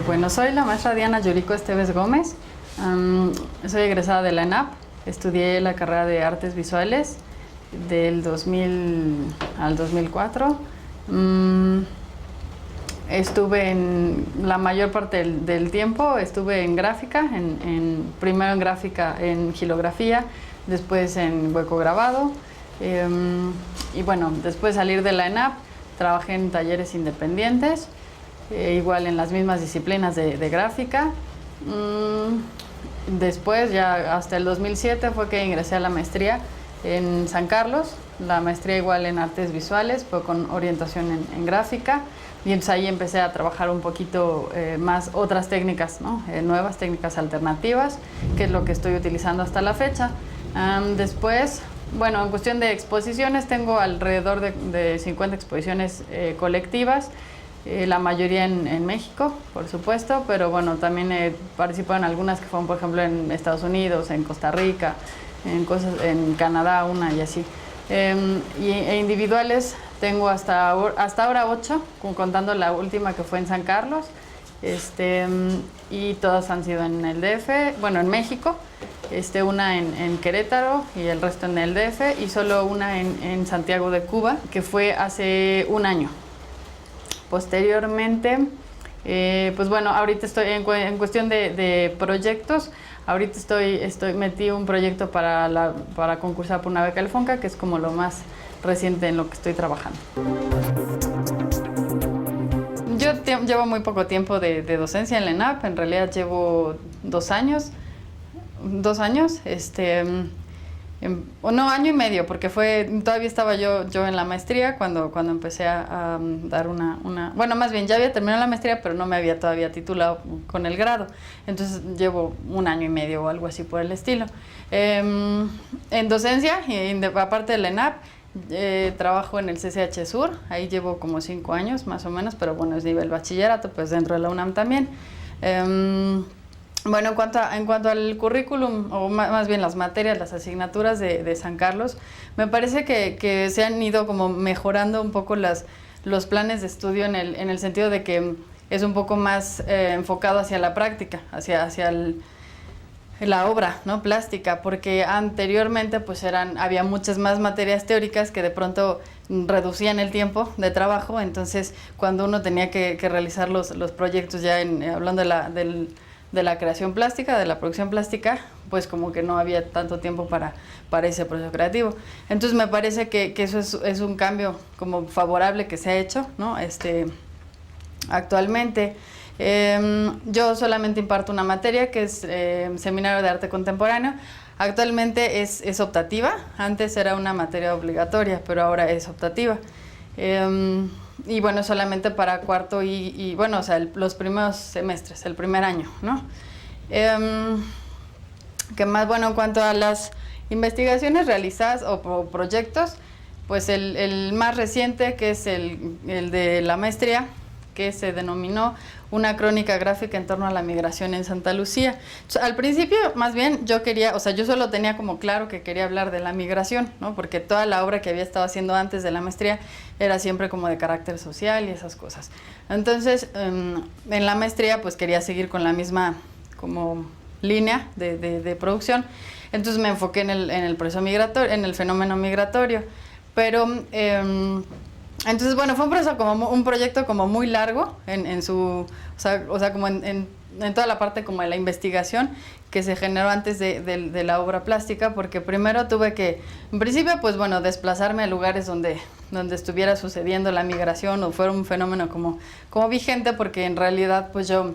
Bueno, soy la maestra Diana Yuriko Esteves Gómez. Soy egresada de la ENAP. Estudié la carrera de Artes Visuales del 2000 al 2004. Estuve en la mayor parte del tiempo, estuve en gráfica, primero en gráfica en gilografía, después en hueco grabado. Y bueno, después de salir de la ENAP, trabajé en talleres independientes, igual en las mismas disciplinas de gráfica. Después, ya hasta el 2007, fue que ingresé a la maestría en San Carlos, la maestría igual en artes visuales, fue con orientación en gráfica, y entonces ahí empecé a trabajar un poquito más otras técnicas, ¿no? Nuevas técnicas alternativas, que es lo que estoy utilizando hasta la fecha. Después, bueno, en cuestión de exposiciones, tengo alrededor de 50 exposiciones colectivas, la mayoría en México, por supuesto, pero bueno, también he participado en algunas que fueron, por ejemplo, en Estados Unidos, en Costa Rica, en Canadá una y así. E individuales tengo hasta ahora 8, contando la última que fue en San Carlos, y todas han sido en el DF, bueno, en México, una en Querétaro y el resto en el DF, y solo una en Santiago de Cuba, que fue hace un año. Posteriormente, pues bueno, ahorita estoy en cuestión de proyectos. Ahorita metí un proyecto para concursar por una beca del FONCA, que es como lo más reciente en lo que estoy trabajando. Yo llevo muy poco tiempo de docencia en la ENAP, en realidad llevo 2 años, no, año y medio, porque todavía estaba yo en la maestría cuando empecé a dar bueno, más bien ya había terminado la maestría, pero no me había todavía titulado con el grado, entonces llevo 1 año y medio o algo así por el estilo. En docencia, aparte de la ENAP, trabajo en el CCH Sur, ahí llevo como 5 años más o menos, pero bueno, es nivel bachillerato, pues dentro de la UNAM también. Bueno, en cuanto al currículum, o más bien las materias, las asignaturas de San Carlos, me parece que se han ido como mejorando un poco los planes de estudio en el sentido de que es un poco más enfocado hacia la práctica, hacia la obra, ¿no? Plástica, porque anteriormente pues había muchas más materias teóricas que de pronto reducían el tiempo de trabajo, entonces cuando uno tenía que realizar los proyectos ya hablando de la creación plástica, de la producción plástica, pues como que no había tanto tiempo para ese proceso creativo. Entonces me parece que eso es un cambio como favorable que se ha hecho, ¿no? Actualmente. Yo solamente imparto una materia que es Seminario de Arte Contemporáneo. Actualmente es optativa, antes era una materia obligatoria, pero ahora es optativa. Y bueno, solamente para cuarto y bueno, o sea, los primeros semestres, el primer año, ¿no? ¿Qué más? Bueno, en cuanto a las investigaciones realizadas o proyectos, pues el más reciente, que es el de la maestría, que se denominó una crónica gráfica en torno a la migración en Santa Lucía. Al principio, más bien, yo solo tenía como claro que quería hablar de la migración, ¿no? Porque toda la obra que había estado haciendo antes de la maestría era siempre como de carácter social y esas cosas. Entonces, en la maestría, pues quería seguir con la misma como línea de producción. Entonces me enfoqué en el proceso migratorio, en el fenómeno migratorio. Pero entonces, bueno, fue un proyecto como muy largo o sea, como en toda la parte como de la investigación que se generó antes de la obra plástica, porque primero tuve que, en principio, pues bueno, desplazarme a lugares donde estuviera sucediendo la migración o fuera un fenómeno como vigente, porque en realidad, pues yo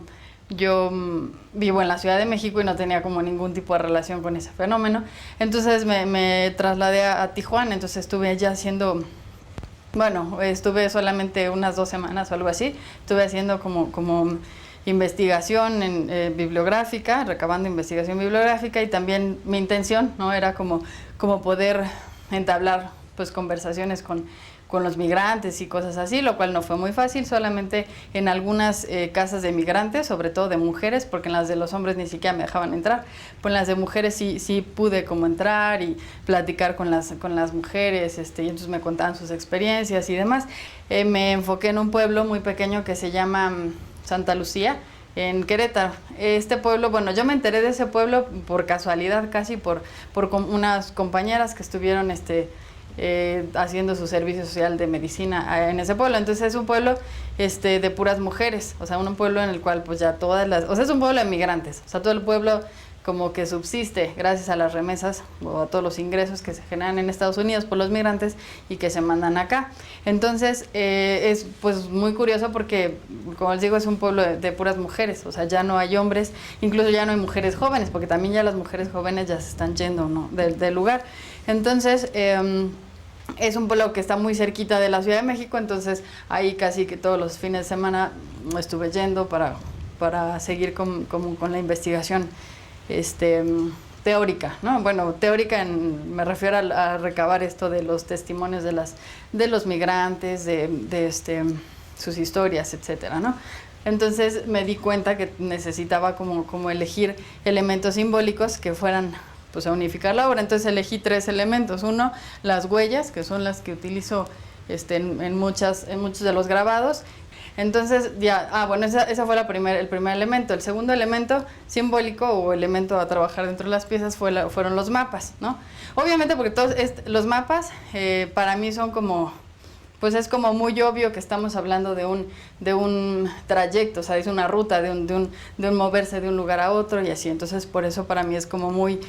vivo en la Ciudad de México y no tenía como ningún tipo de relación con ese fenómeno. Entonces me trasladé a Tijuana, entonces estuve allá haciendo... Bueno, estuve solamente unas 2 semanas o algo así, estuve haciendo como investigación bibliográfica, recabando investigación bibliográfica, y también mi intención, ¿no? Era como poder entablar pues conversaciones con los migrantes y cosas así, lo cual no fue muy fácil, solamente en algunas casas de migrantes, sobre todo de mujeres, porque en las de los hombres ni siquiera me dejaban entrar, pues en las de mujeres sí pude como entrar y platicar con las mujeres, y entonces me contaban sus experiencias y demás. Me enfoqué en un pueblo muy pequeño que se llama Santa Lucía, en Querétaro. Este pueblo, bueno, yo me enteré de ese pueblo por casualidad, casi por unas compañeras que estuvieron haciendo su servicio social de medicina en ese pueblo. Entonces es un pueblo de puras mujeres, o sea, un pueblo en el cual pues ya o sea, es un pueblo de migrantes, o sea, todo el pueblo como que subsiste gracias a las remesas o a todos los ingresos que se generan en Estados Unidos por los migrantes y que se mandan acá. Entonces es pues muy curioso porque, como les digo, es un pueblo de puras mujeres, o sea, ya no hay hombres, incluso ya no hay mujeres jóvenes, porque también ya las mujeres jóvenes ya se están yendo, ¿no?, del lugar. Entonces es un pueblo que está muy cerquita de la Ciudad de México, entonces ahí casi que todos los fines de semana estuve yendo para seguir con la investigación teórica, ¿no? Bueno, teórica me refiero a recabar esto de los testimonios de los migrantes, sus historias, etcétera, ¿no? Entonces me di cuenta que necesitaba como elegir elementos simbólicos que fueran pues a unificar la obra. Entonces elegí 3 elementos. Uno, las huellas, que son las que utilizo en muchos de los grabados. Entonces, bueno, esa fue el primer elemento. El segundo elemento simbólico o elemento a trabajar dentro de las piezas fueron los mapas, ¿no? Obviamente porque todos los mapas para mí son como, pues es como muy obvio que estamos hablando de un trayecto, o sea, es una ruta, de un moverse de un lugar a otro y así. Entonces, por eso para mí es como muy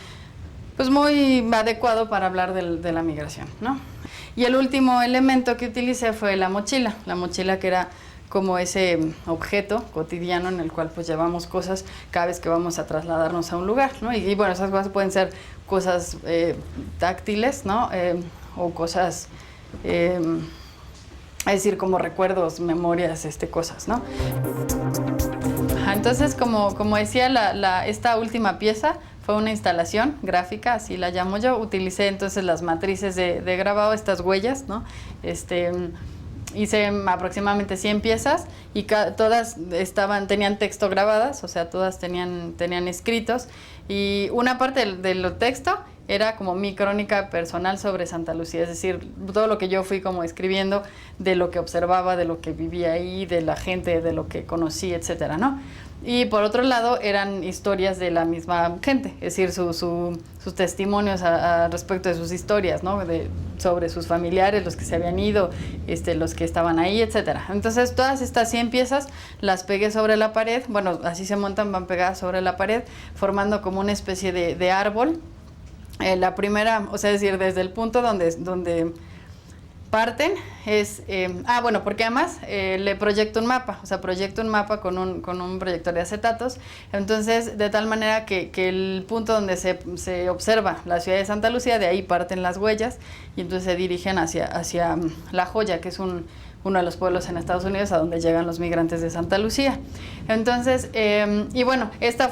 adecuado para hablar de la migración, ¿no? Y el último elemento que utilicé fue la mochila que era como ese objeto cotidiano en el cual pues llevamos cosas cada vez que vamos a trasladarnos a un lugar, ¿no? Y bueno, esas cosas pueden ser cosas táctiles, ¿no? O cosas, es decir, como recuerdos, memorias, cosas, ¿no? Entonces, como decía, esta última pieza fue una instalación gráfica, así la llamo yo. Utilicé entonces las matrices de grabado, estas huellas, ¿no? Hice aproximadamente 100 piezas y todas tenían texto grabadas, o sea, todas tenían escritos, y una parte del texto era como mi crónica personal sobre Santa Lucía, es decir, todo lo que yo fui como escribiendo de lo que observaba, de lo que vivía ahí, de la gente, de lo que conocí, etcétera, ¿no? Y por otro lado eran historias de la misma gente, es decir, sus testimonios respecto de sus historias, ¿no? Sobre sus familiares, los que se habían ido, los que estaban ahí, etcétera. Entonces todas estas 100 piezas las pegué sobre la pared, bueno, así se montan, van pegadas sobre la pared, formando como una especie de árbol. La primera, o sea, es decir, desde el punto donde parten es, bueno, porque además le proyecto un mapa, o sea, proyecto un mapa con un proyector de acetatos, entonces de tal manera que el punto donde se observa la ciudad de Santa Lucía, de ahí parten las huellas y entonces se dirigen hacia La Joya, que es uno de los pueblos en Estados Unidos a donde llegan los migrantes de Santa Lucía. Entonces, y bueno, esta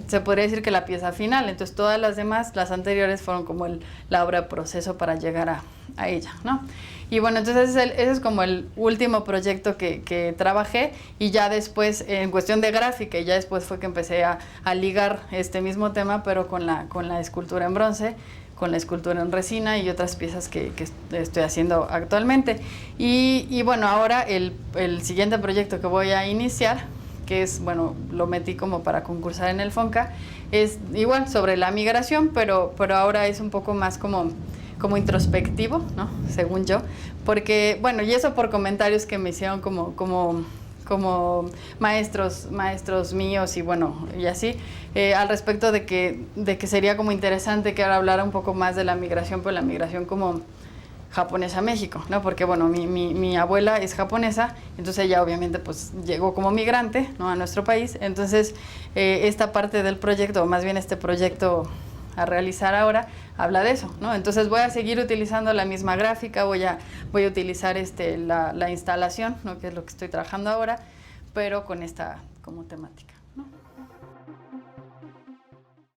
se podría decir que la pieza final, entonces todas las demás, las anteriores, fueron como la obra de proceso para llegar a ella, ¿no? Y bueno, entonces ese es como el último proyecto que trabajé, y ya después, en cuestión de gráfica, y ya después fue que empecé a ligar este mismo tema, pero con la escultura en bronce, con la escultura en resina y otras piezas que estoy haciendo actualmente. Y bueno, ahora el siguiente proyecto que voy a iniciar, que es, bueno, lo metí como para concursar en el FONCA, es igual sobre la migración, pero ahora es un poco más como introspectivo, ¿no? Según yo, porque, bueno, y eso por comentarios que me hicieron como maestros míos y bueno, y así, al respecto de que sería como interesante que ahora hablara un poco más de la migración, pero la migración como japonesa a México, ¿no? Porque bueno, mi abuela es japonesa, entonces ella obviamente pues llegó como migrante, ¿no?, a nuestro país. Entonces esta parte del proyecto, o más bien este proyecto a realizar ahora, habla de eso, ¿no? Entonces voy a seguir utilizando la misma gráfica, voy a utilizar la instalación, ¿no?, que es lo que estoy trabajando ahora, pero con esta como temática.